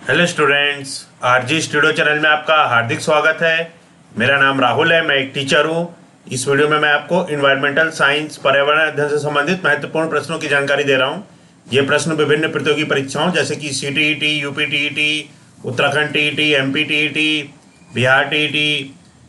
Hello students, RG studio channel में आपका हार्दिक स्वागत है। मेरा नाम राहुल है, मैं एक टीचर हूँ। इस वीडियो में मैं आपको इन्वायरमेंटल साइंस पर्यावरण अध्ययन से संबंधित महत्वपूर्ण प्रश्नों की जानकारी दे रहा हूँ। ये प्रश्न विभिन्न प्रतियोगी परीक्षाओं जैसे कि CTET, UPTET, Uttarakhand TET, MP TET, Bihar TET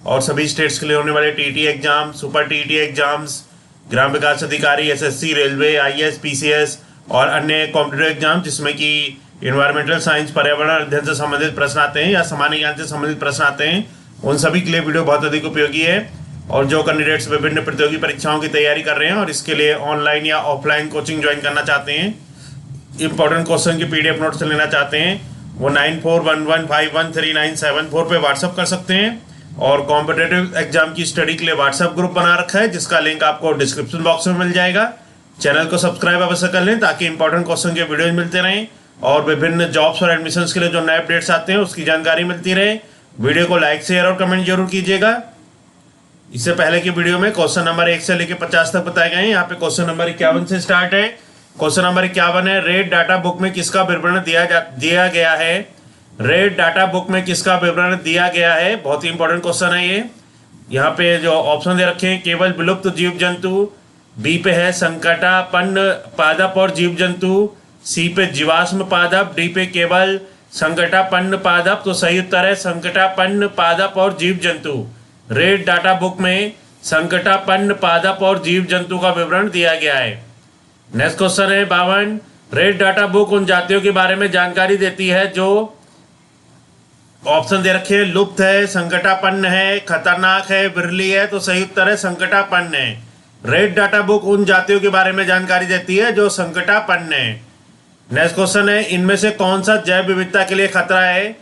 और सभी स्टेट्स के लिए होने वाले TET exam, super TET exams, ग्राम विकास अधिकारी, SSC, रेलवे, IAS, PCS और अन्य कॉम्पिटिटिव एग्जाम जिसमें कि इन्वायरमेंटल साइंस पर्यावरण अध्ययन से संबंधित प्रश्न आते हैं या सामान्य ज्ञान से संबंधित प्रश्न आते हैं, उन सभी के लिए वीडियो बहुत अधिक उपयोगी है। और जो कैंडिडेट्स विभिन्न प्रतियोगी परीक्षाओं की तैयारी कर रहे हैं और इसके लिए ऑनलाइन या ऑफलाइन कोचिंग ज्वाइन करना चाहते हैं, इंपॉर्टेंट क्वेश्चन की PDF नोट्स लेना चाहते हैं, वो 9411513974 पे व्हाट्सअप कर सकते हैं। और कॉम्पिटिटिव एग्जाम की स्टडी के लिए व्हाट्सएप ग्रुप बना रखा है जिसका लिंक आपको डिस्क्रिप्शन बॉक्स में मिल जाएगा। चैनल को सब्सक्राइब अवश्य कर लें ताकि इंपॉर्टेंट क्वेश्चन के वीडियोज मिलते रहें और विभिन्न जॉब्स और एडमिशन्स के लिए जो नए अपडेट्स आते हैं उसकी जानकारी मिलती रहे। वीडियो को लाइक, शेयर और कमेंट जरूर कीजिएगा। इससे पहले की वीडियो में क्वेश्चन नंबर 1 से लेकर 50 तक बताए गए हैं। यहाँ पे क्वेश्चन नंबर 51 से स्टार्ट है। क्वेश्चन नंबर 51 है, रेड डाटा बुक में किसका विवरण दिया गया है। रेड डाटा बुक में किसका विवरण दिया गया है, बहुत ही इंपॉर्टेंट क्वेश्चन है ये। यहाँ पे जो ऑप्शन दे रखे हैं, केवल विलुप्त जीव जंतु, बी पे है संकटापन्न पादप और जीव जंतु, सी पे जीवाश्म पादप, डी पे केवल संकटापन्न पादप। तो सही उत्तर है संकटापन्न पादप और जीव जंतु। रेड डाटा बुक में संकटापन्न पादप और जीव जंतु का विवरण दिया गया है। नेक्स्ट क्वेश्चन है 52, रेड डाटा बुक उन जातियों के बारे में जानकारी देती है जो ऑप्शन दे रखे हैं, लुप्त है, संकटापन्न है, खतरनाक है, विरली है। तो सही उत्तर है संकटापन्न है। रेड डाटा बुक उन जातियों के बारे में जानकारी देती है जो संकटापन्न है। नेक्स्ट क्वेश्चन है, इनमें से कौन सा जैव विविधता के लिए खतरा है।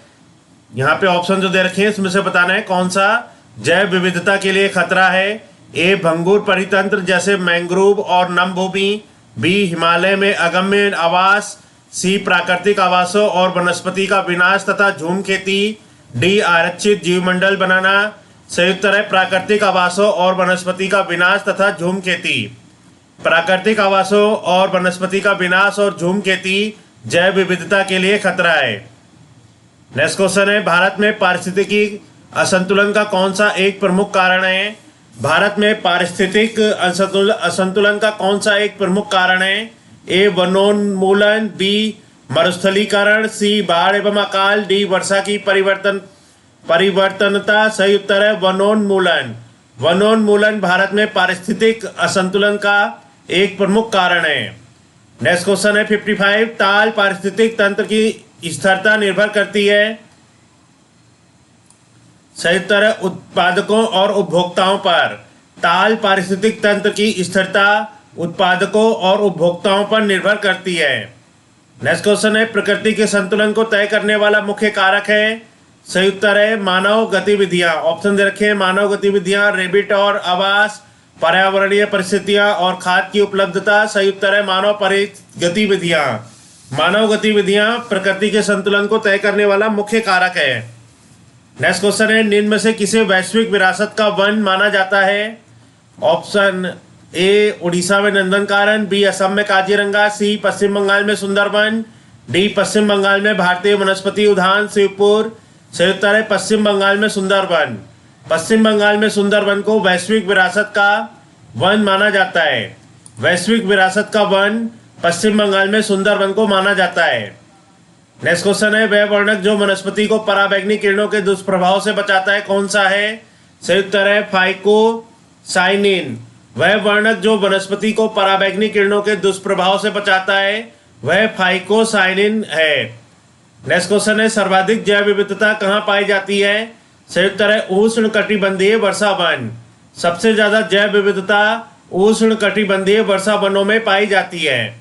यहाँ पे ऑप्शन जो दे रखे हैं इसमें से बताना है कौन सा जैव विविधता के लिए खतरा है। ए भंगुर परितंत्र जैसे मैंग्रोव और नमभूमि, बी हिमालय में अगम्य आवास, सी प्राकृतिक आवासों और वनस्पति का विनाश तथा झूम खेती, डी आरक्षित जीवमंडल बनाना। सही उत्तर है प्राकृतिक आवासों और वनस्पति का विनाश तथा झूम खेती। प्राकृतिक आवासों और वनस्पति का विनाश और झूम खेती जैव विविधता के लिए खतरा है। नेक्स्ट क्वेश्चन है, भारत में पारिस्थितिकी असंतुलन का कौन सा एक प्रमुख कारण है। भारत में पारिस्थितिक असंतुलन का कौन सा एक प्रमुख कारण है। ए वनोन्मूलन, बी मरुस्थलीकरण, सी बाढ़ एवं अकाल, डी वर्षा की परिवर्तनता। सही उत्तर है वनोन्मूलन। वनोन्मूलन भारत में पारिस्थितिक असंतुलन का एक प्रमुख कारण है। नेक्स्ट क्वेश्चन है 55, ताल पारिस्थितिक तंत्र की स्थिरता निर्भर करती है। सही उत्तर है उत्पादकों और उपभोक्ताओं पर। ताल पारिस्थितिक तंत्र की स्थिरता उत्पादकों और उपभोक्ताओं पर निर्भर करती है। नेक्स्ट क्वेश्चन है, प्रकृति के संतुलन को तय करने वाला मुख्य कारक है। सही उत्तर है मानव गतिविधियां। ऑप्शन दे रखे हैं, मानव गतिविधियां, रेबिट और आवास, पर्यावरणीय परिस्थितियां और खाद की उपलब्धता। सही उत्तर है मानव गतिविधियां। मानव गतिविधियां प्रकृति के संतुलन को तय करने वाला मुख्य कारक है। नेक्स्ट क्वेश्चन है, निम्न में से किसे वैश्विक विरासत का वन माना जाता है। ऑप्शन ए उड़ीसा में नंदनकानन, बी असम में काजीरंगा, सी पश्चिम बंगाल में सुंदरवन, डी पश्चिम बंगाल में भारतीय वनस्पति उद्यान शिवपुर। सही उत्तर है पश्चिम बंगाल में सुंदरवन। पश्चिम बंगाल में सुंदरवन को वैश्विक विरासत का वन माना जाता है। वैश्विक विरासत का वन पश्चिम बंगाल में सुंदरवन को माना जाता है। नेक्स्ट क्वेश्चन है, वह वर्णक जो वनस्पति को पराबैंगनी किरणों के दुष्प्रभाव से बचाता है कौन सा है। सही उत्तर है फाइकोसाइनिन। वह वर्णक जो वनस्पति को पराबैंगनी किरणों के दुष्प्रभाव से बचाता है वह फाइकोसाइनिन है। नेक्स्ट क्वेश्चन है, सर्वाधिक जैव विविधता कहाँ पाई जाती है। सही उत्तर है उष्ण कटिबंधीय वर्षा वन। सबसे ज्यादा जैव विविधता उष्ण कटिबंधीय वर्षा वनों में पाई जाती है।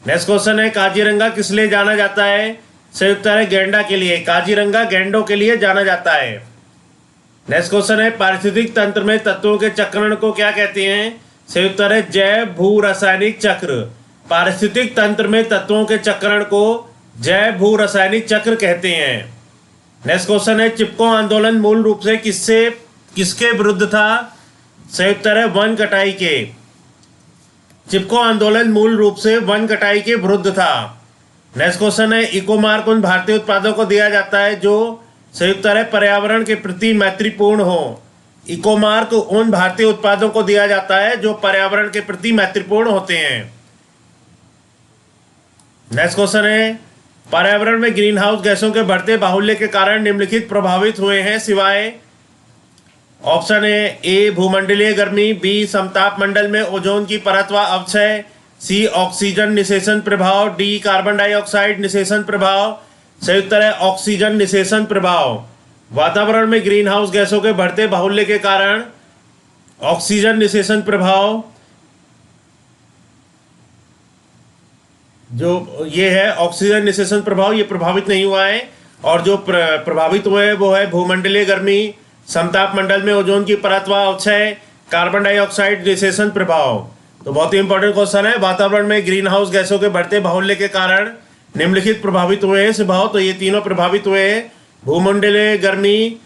नेक्स्ट क्वेश्चन है, काजीरंगा किस लिए जाना जाता है। सही उत्तर है गैंडा के लिए। काजीरंगा गैंडों के लिए जाना जाता है। नेक्स्ट क्वेश्चन है, पारिस्थितिक तंत्र में तत्वों के चक्रण को क्या कहते हैं। सही उत्तर है जैव भू रासायनिक चक्र। पारिस्थितिक तंत्र में तत्वों के चक्रण को जैव भू रासायनिक चक्र कहते हैं। नेक्स्ट क्वेश्चन है, चिपको आंदोलन मूल रूप से किसके विरुद्ध था। सही उत्तर है वन कटाई के। चिपको आंदोलन मूल रूप से वन कटाई के विरुद्ध था। नेक्स्ट क्वेश्चन है इको मार्क उन भारतीय उत्पादों को दिया जाता है जो संयुक्त है पर्यावरण के प्रति मैत्रीपूर्ण हो। इको मार्क उन भारतीय उत्पादों को दिया जाता है जो पर्यावरण के प्रति मैत्रीपूर्ण होते हैं। नेक्स्ट क्वेश्चन है पर्यावरण में ग्रीन हाउस गैसों के बढ़ते बाहुल्य के कारण निम्नलिखित प्रभावित हुए हैं सिवाय। ऑप्शन है ए भूमंडलीय गर्मी, बी समताप मंडल में ओजोन की परत व अवक्षय, सी ऑक्सीजन निषेचन प्रभाव, डी कार्बन डाइऑक्साइड निषेचन प्रभाव। संयुक्त है ऑक्सीजन निषेचन प्रभाव। वातावरण में ग्रीन हाउस गैसों के बढ़ते बाहुल्य के कारण ऑक्सीजन निषेचन प्रभाव जो ये है ऑक्सीजन निषेचन प्रभाव ये प्रभावित नहीं हुआ है, और जो प्रभावित हुए हैं वो है भूमंडलीय गर्मी, समताप मंडल में ओजोन की परत व अवक्षय, कार्बन डाइऑक्साइड निषेचन प्रभाव। तो बहुत ही इंपॉर्टेंट क्वेश्चन है, वातावरण में ग्रीन हाउस गैसों के बढ़ते बाहुल्य के कारण निम्नलिखित प्रभावित हुए हैं स्वभाव। तो ये तीनों प्रभावित हुए हैं, भूमंडलीय गर्मी,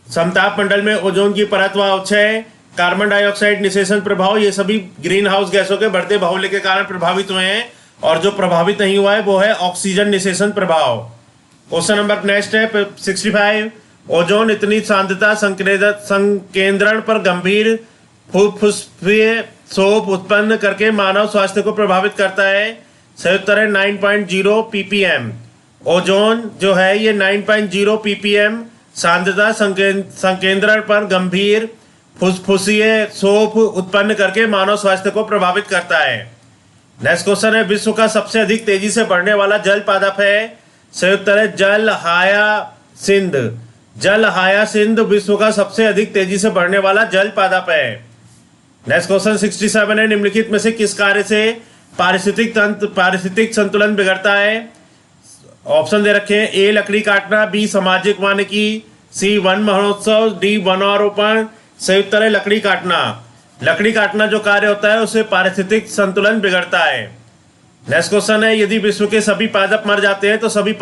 समताप मंडल में ओजोन की परत व अवक्षय, कार्बन डाइऑक्साइड निषेचन प्रभाव, ये सभी ग्रीन हाउस गैसों के बढ़ते बाहुल्य के कारण प्रभावित हुए हैं, और जो प्रभावित नहीं हुआ है वो है ऑक्सीजन निषेचन प्रभाव। क्वेश्चन नंबर नेक्स्ट है 65। ओजोन इतनी सांद्रता संकेंद्रण पर गंभीर फुफ्फुसीय क्षोभ उत्पन्न करके मानव स्वास्थ्य को प्रभावित करता है। सही उत्तर है 9.0 ppm। ओजोन जो है ये 9.0 ppm सांद्रता संकेंद्रण पर गंभीर फुफ्फुसीय क्षोभ उत्पन्न करके मानव स्वास्थ्य को प्रभावित करता है। नेक्स्ट क्वेश्चन है विश्व का सबसे अधिक तेजी से बढ़ने वाला जल पादप है। सही उत्तर है जल हायासिंथ। जल हायासिंथ विश्व का सबसे अधिक तेजी से बढ़ने वाला जल पादप है। नेक्स्ट क्वेश्चन 67 है निम्नलिखित में से किस कार्य से पारिस्थितिक संतुलन बिगड़ता है। ऑप्शन दे रखे हैं ए लकड़ी काटना, बी सामाजिक वानिकी, सी वन महोत्सव, डी वनारोपण। सही उत्तर है लकड़ी काटना। लकड़ी काटना जो कार्य होता है उससे पारिस्थितिक संतुलन बिगड़ता है। नेक्स्ट क्वेश्चन है यदि विश्व के सभी पादप मर जाते हैं तो सभी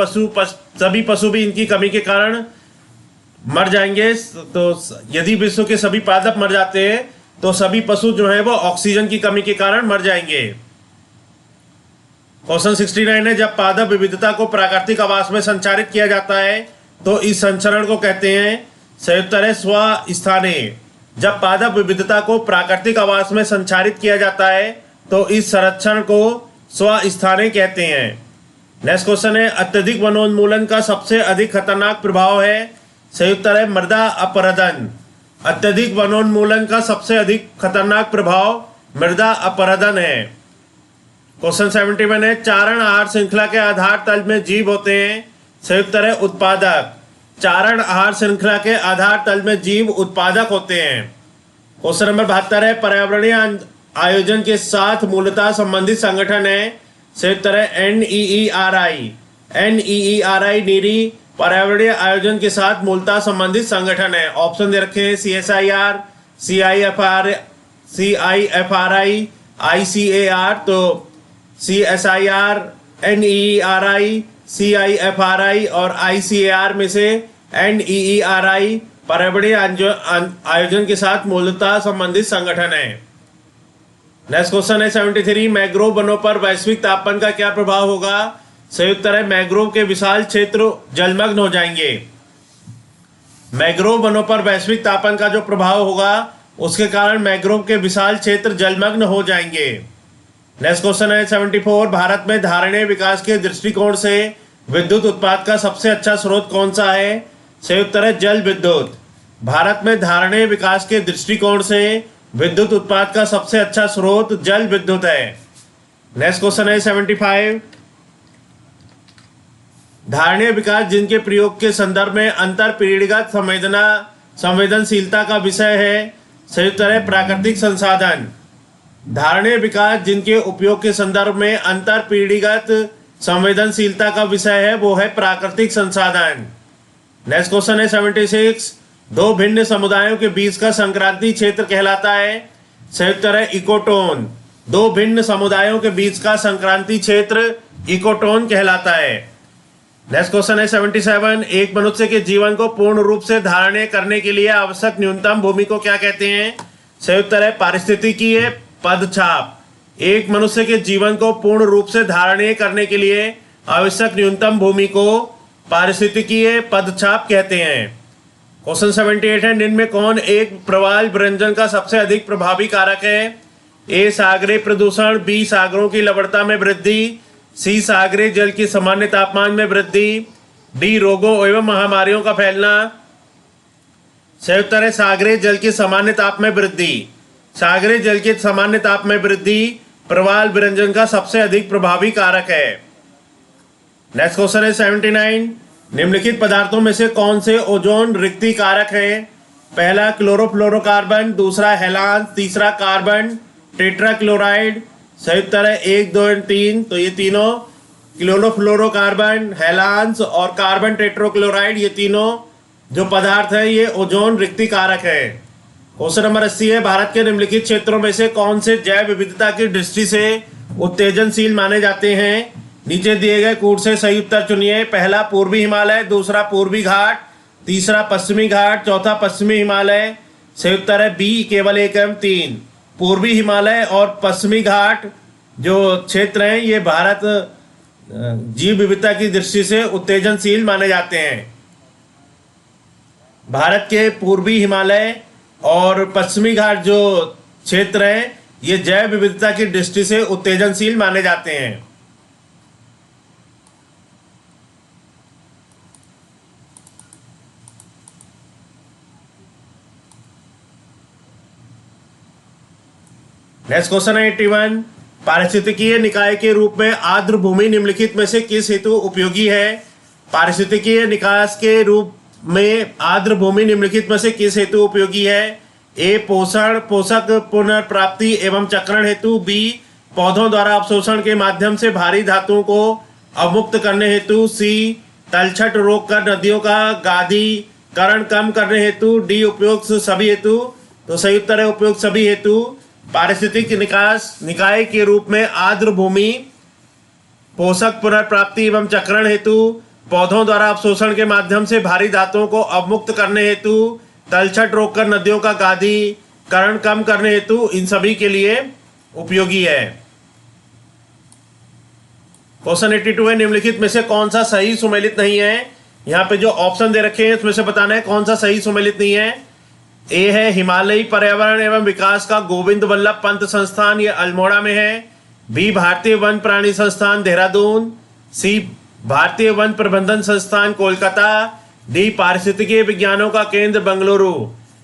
पशु भी इनकी कमी के कारण मर जाएंगे। तो यदि विश्व के सभी पादप मर जाते हैं तो सभी पशु जो है वो ऑक्सीजन की कमी के कारण मर जाएंगे। क्वेश्चन 69 है जब पादप विविधता को प्राकृतिक आवास में संचारित किया जाता है तो इस संचरण को कहते हैं। सही उत्तर है स्वस्थानीय। जब पादप विविधता को प्राकृतिक आवास में संचारित किया जाता है तो इस संरक्षण को स्वस्थानीय कहते हैं। नेक्स्ट क्वेश्चन है अत्यधिक वनोन्मूलन का सबसे अधिक खतरनाक प्रभाव है। सही उत्तर है मृदा अपरदन। अत्यधिक वनोन्मूलन का सबसे अधिक खतरनाक प्रभाव मृदा अपरदन है। क्वेश्चन 71 है चारण आहार श्रृंखला के आधार तल में जीव होते हैं। सही उत्तर है उत्पादक। चारण आहार श्रृंखला के आधार तल में जीव उत्पादक होते हैं। क्वेश्चन नंबर 72 है पर्यावरणीय आयोजन के साथ मूलतः संबंधित संगठन है। सही उत्तर है NEERI। NEERI नीरी पर्यावरणीय आयोजन के साथ मूलतः संबंधित संगठन है। ऑप्शन दे रखे हैं CSIR, CIFRI, ICAR। तो CSIR, NEERI, CIFRI और ICAR में से NEERI पर्यावरणीय आयोजन के साथ मूलतः संबंधित संगठन है। नेक्स्ट क्वेश्चन है 73 मैंग्रोव वनों पर वैश्विक तापमान का क्या प्रभाव होगा। सही उत्तर है मैंग्रोव के विशाल क्षेत्र जलमग्न हो जाएंगे। मैंग्रोव वनों पर वैश्विक तापमान का जो प्रभाव होगा उसके कारण मैंग्रोव के विशाल क्षेत्र जलमग्न हो जाएंगे। नेक्स्ट क्वेश्चन है 74 भारत में धारणीय विकास के दृष्टिकोण से विद्युत उत्पाद का सबसे अच्छा स्रोत कौन सा है। सही उत्तर है जल विद्युत। भारत में धारणीय विकास के दृष्टिकोण से विद्युत उत्पाद का सबसे अच्छा स्रोत जल विद्युत है। नेक्स्ट क्वेश्चन है 75 धारणीय विकास जिनके प्रयोग के संदर्भ में अंतर पीढ़ीगत संवेदनशीलता का विषय है। सही उत्तर है प्राकृतिक संसाधन। धारणीय विकास जिनके उपयोग के संदर्भ में अंतर पीढ़ीगत संवेदनशीलता का विषय है वो है प्राकृतिक संसाधन। नेक्स्ट क्वेश्चन है 76 दो भिन्न समुदायों के बीच का संक्रांति क्षेत्र कहलाता है। सही उत्तर है इकोटोन। दो भिन्न समुदायों के बीच का संक्रांति क्षेत्र इकोटोन कहलाता है। नेक्स्ट क्वेश्चन है 77 एक मनुष्य के जीवन को पूर्ण रूप से धारणीय करने के लिए आवश्यक न्यूनतम भूमि को क्या कहते हैं। सही उत्तर है पारिस्थितिकीय पदछाप। एक मनुष्य के जीवन को पूर्ण रूप से धारणीय करने के लिए आवश्यक न्यूनतम भूमि को पारिस्थितिकीय पदछाप कहते हैं। क्वेश्चन 78 है, निम्न में कौन एक प्रवाल व्यंजन का सबसे अधिक प्रभावी कारक है? ए सागरीय प्रदूषण, बी सागरों की लवणता में वृद्धि, सी सागरीय जल की सामान्य तापमान में वृद्धि, डी रोगों एवं महामारियों का फैलना। सही उत्तर है सागरीय जल की सामान्य ताप में वृद्धि। सागरीय जल की सामान्य ताप में वृद्धि प्रवाल व्यंजन का सबसे अधिक प्रभावी कारक है। नेक्स्ट क्वेश्चन है 79, निम्नलिखित पदार्थों में से कौन से ओजोन रिक्ति कारक है? पहला क्लोरोफ्लोरोकार्बन, दूसरा हेलान, तीसरा कार्बन टेट्राक्लोराइड। सही उत्तर है 1, 2 और 3। तो ये तीनों क्लोरोफ्लोरोकार्बन, हेलांस और कार्बन टेट्राक्लोराइड, ये तीनों जो पदार्थ है ये ओजोन रिक्ति कारक है। क्वेश्चन नंबर 80 है, भारत के निम्नलिखित क्षेत्रों में से कौन से जैव विविधता की दृष्टि से उत्तेजनशील माने जाते हैं? नीचे दिए गए कूट से सही उत्तर चुनिए। पहला पूर्वी हिमालय, दूसरा पूर्वी घाट, तीसरा पश्चिमी घाट, चौथा पश्चिमी हिमालय। सही उत्तर है बी, केवल 1 एवं 3। पूर्वी हिमालय और पश्चिमी घाट जो क्षेत्र हैं ये भारत जीव विविधता की दृष्टि से उत्तेजनशील माने जाते हैं। भारत के पूर्वी हिमालय और पश्चिमी घाट जो क्षेत्र हैं ये जैव विविधता की दृष्टि से उत्तेजनशील माने जाते हैं। नेक्स्ट क्वेश्चन है 81, पारिस्थितिकीय निकाय के रूप में आर्द्र भूमि निम्नलिखित में से किस हेतु उपयोगी है? पारिस्थितिकीय निकास के रूप में आर्द्र भूमि निम्नलिखित में से किस हेतु उपयोगी है? ए पोषण पोषक पुनर्प्राप्ति एवं चक्रण हेतु, बी पौधों द्वारा अवशोषण के माध्यम से भारी धातुओं को अवमुक्त करने हेतु, सी तलछट रोककर नदियों का गादीकरण कम करने हेतु, डी उपयुक्त सभी हेतु। तो सही उत्तर है उपयुक्त सभी हेतु। पारिस्थितिक निकास निकाय के रूप में आर्द्र भूमि पोषक पुनर्प्राप्ति एवं चक्रण हेतु, पौधों द्वारा अवशोषण के माध्यम से भारी धातुओं को अवमुक्त करने हेतु, तलछट रोककर नदियों का गादीकरण कम करने हेतु, इन सभी के लिए उपयोगी है। क्वेश्चन 82 है, निम्नलिखित में से कौन सा सही सुमेलित नहीं है? यहाँ पे जो ऑप्शन दे रखे हैं उसमें से बताना है कौन सा सही सुमेलित नहीं है। ए है हिमालयी पर्यावरण एवं विकास का गोविंद वल्लभ पंत संस्थान, ये अल्मोड़ा में है। बी भारतीय वन प्राणी संस्थान देहरादून, सी भारतीय वन प्रबंधन संस्थान कोलकाता, डी पारिस्थितिकीय विज्ञानों का केंद्र बेंगलुरु।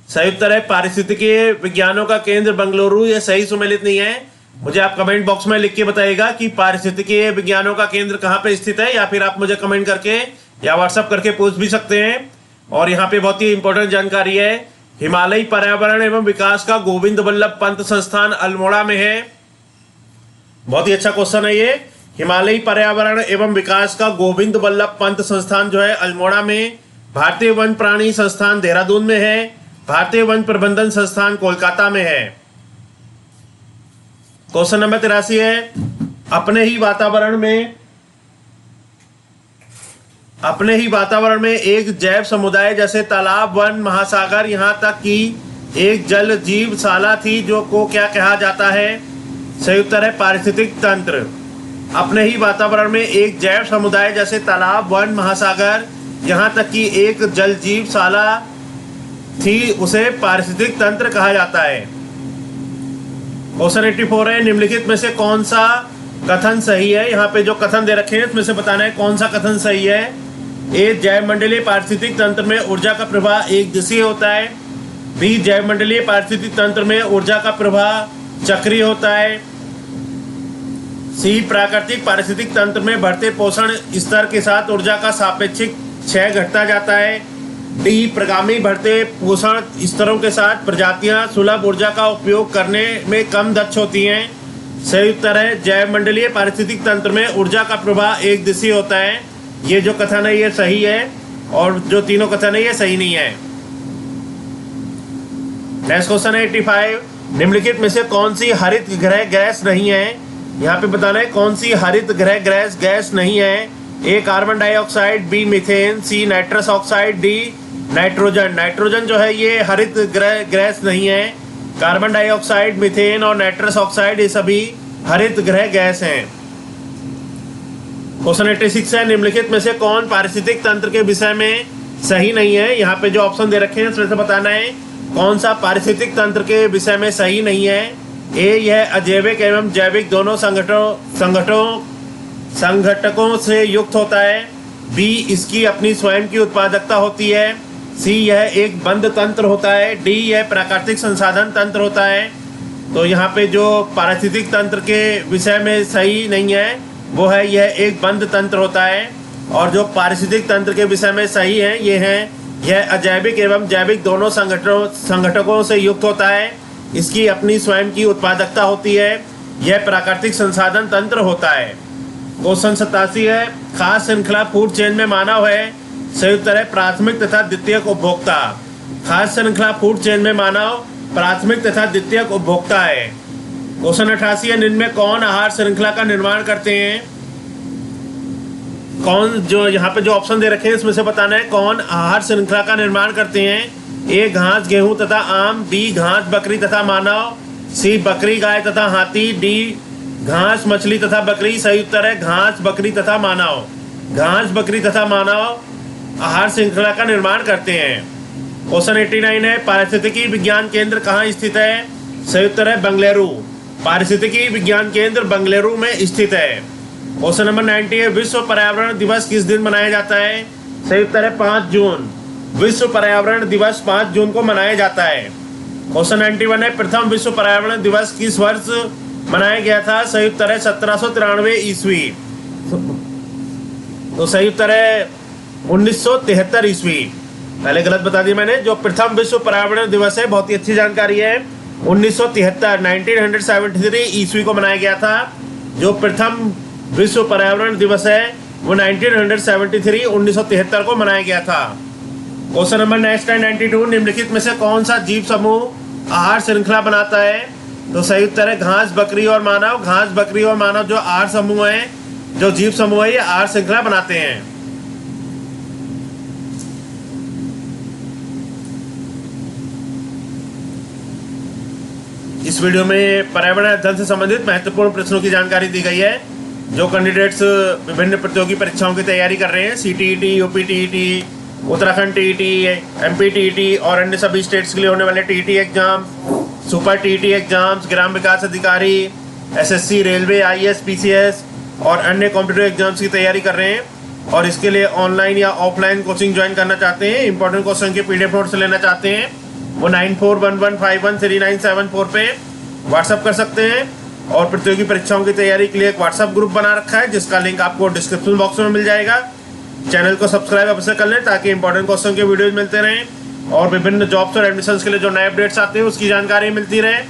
सही उत्तर है पारिस्थितिकीय विज्ञानों का केंद्र बेंगलुरु, ये सही सुमेलित नहीं है। मुझे आप कमेंट बॉक्स में लिख के बताइएगा कि पारिस्थितिकीय विज्ञानों का केंद्र कहाँ पे स्थित है, या फिर आप मुझे कमेंट करके या व्हाट्सएप करके पूछ भी सकते हैं। और यहाँ पे बहुत ही इंपॉर्टेंट जानकारी है, हिमालयी पर्यावरण एवं विकास का गोविंद वल्लभ पंत संस्थान अल्मोड़ा में है। बहुत ही अच्छा क्वेश्चन है ये। हिमालयी पर्यावरण एवं विकास का गोविंद वल्लभ पंत संस्थान जो है अल्मोड़ा में, भारतीय वन प्राणी संस्थान देहरादून में है, भारतीय वन प्रबंधन संस्थान कोलकाता में है। क्वेश्चन नंबर 83 है, अपने ही वातावरण में एक जैव समुदाय जैसे तालाब, वन, महासागर, यहाँ तक कि एक जल जीवशाला थी जो को क्या कहा जाता है? सही उत्तर है पारिस्थितिक तंत्र। अपने ही वातावरण में एक जैव समुदाय जैसे तालाब, वन, महासागर, यहाँ तक कि एक जल जीवशाला थी, उसे पारिस्थितिक तंत्र कहा जाता है। क्वेश्चन 84 है, निम्नलिखित में से कौन सा कथन सही है? यहाँ पे जो कथन दे रखे हैं उसमें से बताना है कौन सा कथन सही है। ए जैव मंडलीय पारिस्थितिक तंत्र में ऊर्जा का प्रवाह एक दिशीय होता है, बी जैव मंडलीय पारिस्थितिक तंत्र में ऊर्जा का प्रवाह चक्रीय होता है, सी प्राकृतिक पारिस्थितिक तंत्र में बढ़ते पोषण स्तर के साथ ऊर्जा का सापेक्षिक क्षय घटता जाता है, डी प्रगामी बढ़ते पोषण स्तरों के साथ प्रजातियां सुलभ ऊर्जा का उपयोग करने में कम दक्ष होती हैं। सही उत्तर है जैव मंडलीय पारिस्थितिक तंत्र में ऊर्जा का प्रवाह एक दिशीय होता है। ये जो कथन है ये सही है, और जो तीनों कथन है ये सही नहीं है। नेक्स्ट क्वेश्चन है 85, निम्नलिखित में से कौन सी हरित गृह गैस नहीं है? यहाँ पे बताना है कौन सी हरित गृह गैस नहीं है। A carbon dioxide, B methane, C nitrous oxide, D nitrogen. Nitrogen जो है ये हरित गैस नहीं है। कार्बन डाइऑक्साइड, मीथेन और नाइट्रस ऑक्साइड ये सभी हरित गृह गैस हैं। क्वेश्चन 86 है, निम्नलिखित में से कौन पारिस्थितिक तंत्र के विषय में सही नहीं है। यहाँ पे जो ऑप्शन दे रखे हैं उसमें से बताना है कौन सा पारिस्थितिक तंत्र के विषय में सही नहीं है। ए, यह अजैविक एवं जैविक दोनों संघटकों से युक्त होता है। बी, इसकी अपनी स्वयं की उत्पादकता होती है। सी, यह एक बंद तंत्र होता है। डी, यह प्राकृतिक संसाधन तंत्र होता है। तो यहाँ पे जो पारिस्थितिक तंत्र के विषय में सही नहीं है वो है यह एक बंद तंत्र होता है। और जो पारिस्थितिक तंत्र के विषय में सही है ये है यह अजैविक एवं जैविक दोनों संघटकों से युक्त होता है। इसकी अपनी स्वयं की उत्पादकता होती है। यह प्राकृतिक संसाधन तंत्र होता है। क्वेश्चन 87 है, खाद्य श्रृंखला फूड चेन में मानव है। संयुक्त है प्राथमिक तथा द्वितीयक उपभोक्ता। खाद्य श्रृंखला फूड चेन में मानव प्राथमिक तथा द्वितीयक उपभोक्ता है। क्वेश्चन 88 है, निम्न में कौन आहार श्रृंखला का निर्माण करते हैं। कौन, जो यहाँ पे जो ऑप्शन दे रखे हैं इसमें से बताना है कौन आहार श्रृंखला का निर्माण करते हैं। ए, घास गेहूं तथा आम। बी, घास बकरी तथा मानव। सी, बकरी गाय तथा हाथी। डी, घास मछली तथा बकरी। सही उत्तर है घास बकरी तथा मानव। घास बकरी तथा मानव आहार श्रृंखला का निर्माण करते हैं। क्वेश्चन 89 है, पारिस्थितिकी विज्ञान केंद्र कहाँ स्थित है। सही उत्तर है बेंगलुरु। पारिस्थितिकी विज्ञान केंद्र बेंगलुरु में स्थित है। क्वेश्चन नंबर 90 है, विश्व पर्यावरण दिवस किस दिन मनाया जाता है। सही उत्तर है 5 जून। विश्व पर्यावरण दिवस 5 जून को मनाया जाता है। क्वेश्चन 91 है, प्रथम विश्व पर्यावरण दिवस किस वर्ष मनाया गया था। सही उत्तर है 1793 ईस्वी। तो सही उत्तर है 1973 ईस्वी। पहले गलत बता दिया मैंने। जो प्रथम विश्व पर्यावरण दिवस है बहुत ही अच्छी जानकारी है। 1973 ईस्वी को मनाया गया था। जो प्रथम विश्व पर्यावरण दिवस है वो 1973 को मनाया गया था। क्वेश्चन नंबर नेक्स्ट है 92, निम्नलिखित में से कौन सा जीव समूह आहार श्रृंखला बनाता है। तो सही उत्तर है घास बकरी और मानव। घास बकरी और मानव जो आहार समूह है, जो जीव समूह है, ये आहार श्रृंखला बनाते हैं। इस वीडियो में पर्यावरण अध्ययन से संबंधित महत्वपूर्ण प्रश्नों की जानकारी दी गई है। जो कैंडिडेट्स विभिन्न प्रतियोगी परीक्षाओं की तैयारी कर रहे हैं, CTET, UPTET, Uttarakhand TET, MP TET और अन्य सभी स्टेट्स के लिए होने वाले TET exam, super TET exams, ग्राम विकास अधिकारी, SSC, रेलवे, IAS, PCS और अन्य कॉम्पिटिटिव एग्जाम्स की तैयारी कर रहे हैं और इसके लिए ऑनलाइन या ऑफलाइन कोचिंग ज्वाइन करना चाहते हैं, इंपॉर्टेंट क्वेश्चन के PDF नोट्स लेना चाहते हैं, वो 9411513974 पे व्हाट्सअप कर सकते हैं। और प्रतियोगी परीक्षाओं की तैयारी के लिए एक व्हाट्सअप ग्रुप बना रखा है जिसका लिंक आपको डिस्क्रिप्शन बॉक्स में मिल जाएगा। चैनल को सब्सक्राइब अवश्य कर लें ताकि इंपॉर्टेंट क्वेश्चन के वीडियोज मिलते रहें और विभिन्न जॉब्स और एडमिशन्स के लिए जो नए अपडेट्स आते हैं उसकी जानकारी मिलती रहे।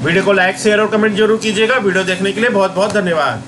वीडियो को लाइक, शेयर और कमेंट जरूर कीजिएगा। वीडियो देखने के लिए बहुत बहुत धन्यवाद।